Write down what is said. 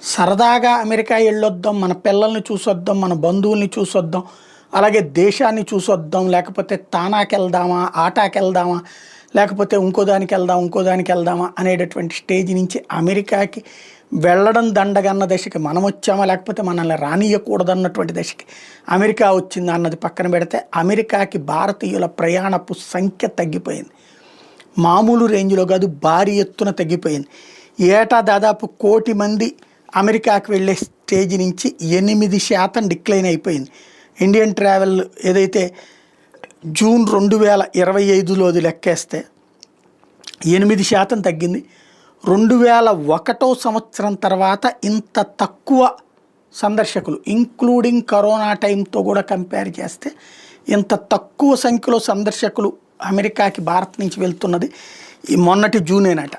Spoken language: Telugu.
సరదాగా అమెరికా వెళ్ళొద్దాం, మన పిల్లల్ని చూసొద్దాం, మన బంధువుల్ని చూసొద్దాం, అలాగే దేశాన్ని చూసొద్దాం, లేకపోతే తానాకి వెళ్దామా, ఆటాకి వెళ్దామా, లేకపోతే ఇంకో దానికి వెళ్దామా అనేటటువంటి స్టేజ్ నుంచి అమెరికాకి వెళ్ళడం దండగన్న దశకి మనం వచ్చామా, లేకపోతే మనల్ని రానియకూడదన్నటువంటి దశకి అమెరికా వచ్చిందా అన్నది పక్కన పెడితే అమెరికాకి భారతీయుల ప్రయాణపు సంఖ్య తగ్గిపోయింది. మామూలు రేంజ్లో కాదు, భారీ ఎత్తున తగ్గిపోయింది. ఏటా దాదాపు 1 కోటి మంది అమెరికాకి వెళ్ళే స్టేజ్ నుంచి 8% డిక్లైన్ అయిపోయింది. ఇండియన్ ట్రావెల్ ఏదైతే జూన్ 2025లోది లెక్కేస్తే 8% తగ్గింది. 2001 సంవత్సరం తర్వాత ఇంత తక్కువ సందర్శకులు, ఇంక్లూడింగ్ కరోనా టైంతో కూడా కంపేర్ చేస్తే ఇంత తక్కువ సంఖ్యలో సందర్శకులు అమెరికాకి భారత్ నుంచి వెళ్తున్నది ఈ మొన్నటి జూనేనట.